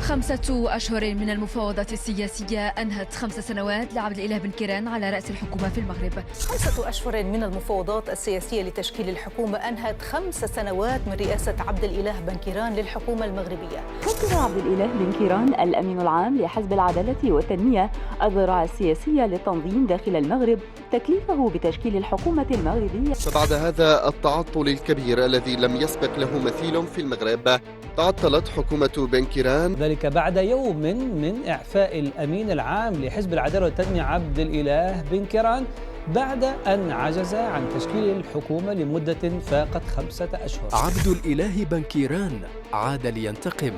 5 أشهر من المفاوضات السياسية أنهت 5 سنوات لعبد الإله بن كيران على رأس الحكومة في المغرب. 5 أشهر من المفاوضات السياسية لتشكيل الحكومة أنهت 5 سنوات من رئاسة عبد الإله بن كيران للحكومة المغربية. حضر عبد الإله بن كيران الأمين العام لحزب العدالة والتنمية الذراع السياسية للتنظيم داخل المغرب تكليفه بتشكيل الحكومة المغربية. فبعد هذا التعطل الكبير الذي لم يسبق له مثيل في المغرب، تعطلت حكومة بن كيران، ذلك بعد يوم من إعفاء الأمين العام لحزب العدالة والتنمية عبد الإله بن كيران بعد أن عجز عن تشكيل الحكومة لمدة فاقت 5 أشهر. عبد الإله بن كيران عاد لينتقم،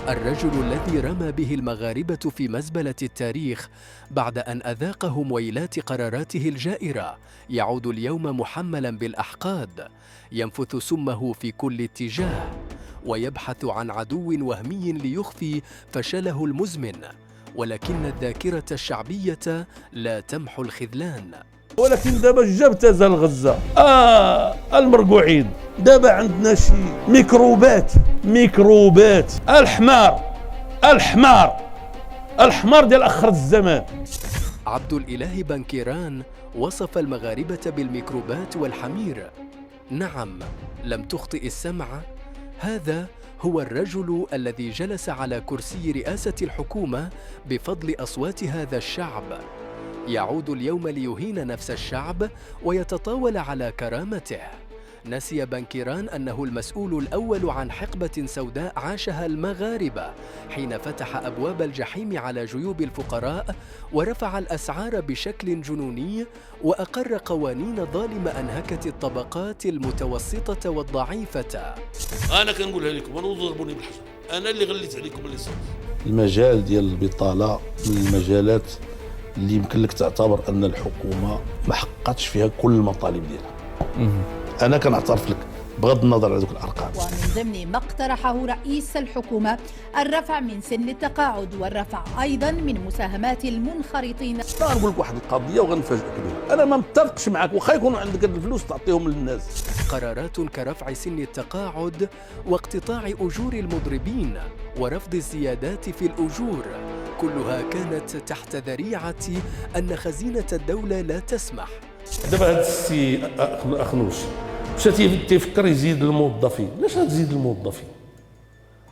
الرجل الذي رمى به المغاربة في مزبلة التاريخ بعد أن أذاقهم ويلات قراراته الجائرة، يعود اليوم محملا بالأحقاد، ينفث سمه في كل اتجاه ويبحث عن عدو وهمي ليخفي فشله المزمن، ولكن الذاكرة الشعبية لا تمحو الخذلان. ولكن دابا جا ابتزل غزة المرقوعين، دابا عندنا شي ميكروبات الحمار ديال آخر الزمان. عبد الإله بن كيران وصف المغاربة بالميكروبات والحمير. نعم، لم تخطئ السمع، هذا هو الرجل الذي جلس على كرسي رئاسة الحكومة بفضل أصوات هذا الشعب، يعود اليوم ليهين نفس الشعب ويتطاول على كرامته. نسي بن كيران أنه المسؤول الأول عن حقبة سوداء عاشها المغاربة حين فتح أبواب الجحيم على جيوب الفقراء ورفع الأسعار بشكل جنوني وأقر قوانين ظالمة أنهكت الطبقات المتوسطة والضعيفة. أنا كنقولها لكم وأنا ضربوني بالحجر، أنا اللي غليت عليكم الليسانس. المجال ديال البطالة من المجالات اللي يمكن لك تعتبر أن الحكومة ما حققتش فيها كل المطالب ديالها. أنا كنعترف لك بغض النظر على ذوك الأرقام. ومن ضمن ما اقترحه رئيس الحكومة الرفع من سن التقاعد والرفع أيضا من مساهمات المنخرطين. نقول لك واحد القضية وغنفاجئك بها، أنا ما متفقش معك وخا يكونوا عندك الفلوس تعطيهم للناس. قرارات كرفع سن التقاعد واقتطاع أجور المضربين ورفض الزيادات في الأجور كلها كانت تحت ذريعة أن خزينة الدولة لا تسمح. دابا هذا السي أخنوش مشى تيفكر يزيد الموظفين، علاش غتزيد الموظفين؟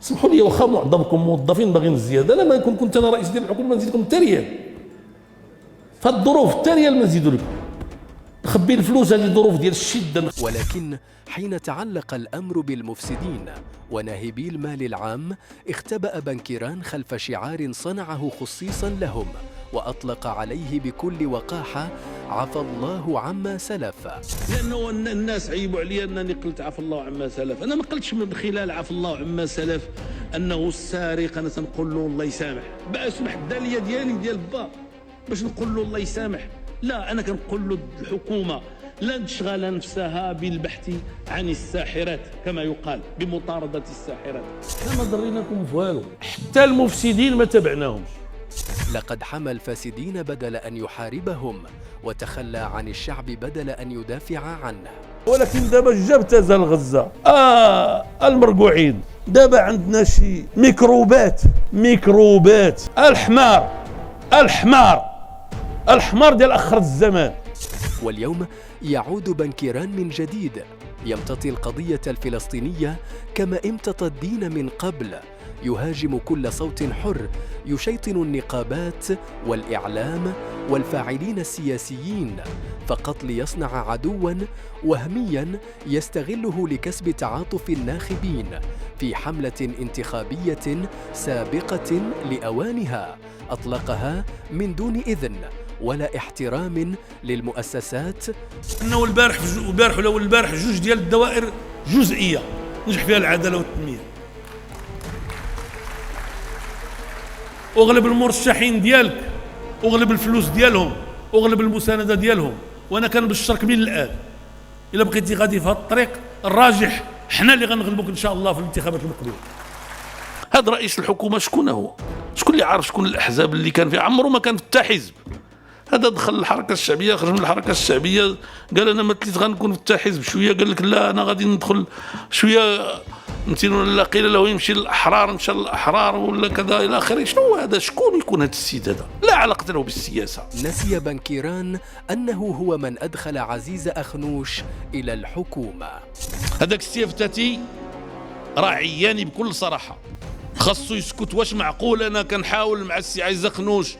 سمحوا لي، واخا معظمكم موظفين باغيين الزياده، انا ما كنت انا رئيس ديال الحكومه نزيدكم حتى ريال. فالظروف حتى ريال ما نزيدوا لكم، نخبي الفلوس، هذه ظروف ديال الشده. ولكن حين تعلق الأمر بالمفسدين وناهبي المال العام، اختبأ بن كيران خلف شعار صنعه خصيصا لهم وأطلق عليه بكل وقاحة: عفى الله عما سلف. لأنه الناس عيبوا علي أنني قلت عفى الله عما سلف، أنا ما قلتش من خلال عفى الله عما سلف أنه السارق أنا تنقول له الله يسامح، بأسمح الدالية ديالي ديال با باش نقول له الله يسامح، لا، أنا كنقول له الحكومة لا تشغل نفسها بالبحث عن الساحرات كما يقال، بمطاردة الساحرات. ما ضريناكم فوالو، حتى المفسدين ما تبعناهمش. لقد حمى الفاسدين بدل أن يحاربهم وتخلى عن الشعب بدل أن يدافع عنه. ولكن دابا جا ابتزل غزة المرقوعين، دابا عندنا شي ميكروبات الحمار ديال آخر الزمان. واليوم يعود بن كيران من جديد، يمتطي القضية الفلسطينية كما امتطى الدين من قبل، يهاجم كل صوت حر، يشيطن النقابات والإعلام والفاعلين السياسيين فقط ليصنع عدواً وهمياً يستغله لكسب تعاطف الناخبين في حملة انتخابية سابقة لأوانها أطلقها من إذن إذن ولا احترام للمؤسسات. انه البارح ولا البارح جوج ديال الدوائر جزئيه نجح فيها العداله والتنميه، اغلب المرشحين ديالك، اغلب الفلوس ديالهم، اغلب المسانده ديالهم، وانا كنبشرك من الان الا بقيتي غادي في هذا الطريق الراجح حنا اللي غنغلبوك ان شاء الله في الانتخابات المقبله. هذا رئيس الحكومه شكون هو؟ شكون اللي عارف شكون الاحزاب اللي كان فيها؟ عمره ما كان في حتى حزب. هذا دخل الحركه الشعبيه، خرج من الحركه الشعبيه، قال انا ما تليت غنكون في حتى حزب، شويه قال لك لا انا غادي ندخل شويه مثلا قيل له يمشي للأحرار مشى للأحرار ولا كذا إلى آخره. شنو هذا؟ شكون يكون هذا السيد هذا؟ لا علاقة له بالسياسة. نسي بنكيران أنه هو من أدخل عزيز أخنوش إلى الحكومة. هذاك السي فتاتي راه عياني بكل صراحة، خاصو يسكت. واش معقول أنا كنحاول مع السي عزيز أخنوش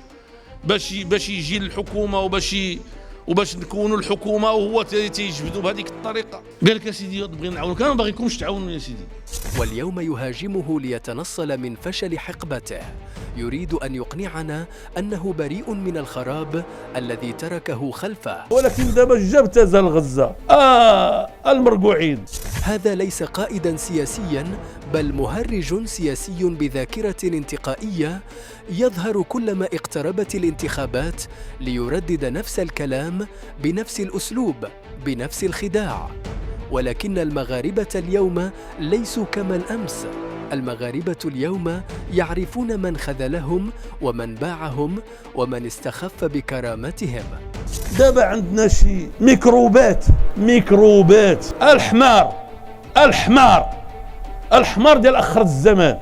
باش يجي للحكومة وباش نكونوا الحكومة وهو تيجبدوا بهذيك الطريقة؟ قال لك يا سيدي بغينا نعاونك، أنا ما باغيكمش تعاونوا يا سيدي. واليوم يهاجمه ليتنصل من فشل حقبته، يريد أن يقنعنا أنه بريء من الخراب الذي تركه خلفه. ولكن دابا جا ابتزل غزة المرقوعين. هذا ليس قائدا سياسيا بل مهرج سياسي بذاكرة انتقائية يظهر كلما اقتربت الانتخابات ليردد نفس الكلام بنفس الأسلوب بنفس الخداع. ولكن المغاربة اليوم ليسوا كما الأمس. المغاربة اليوم يعرفون من خذلهم ومن باعهم ومن استخف بكرامتهم. دابا عندنا شي ميكروبات الحمار ديال آخر الزمان.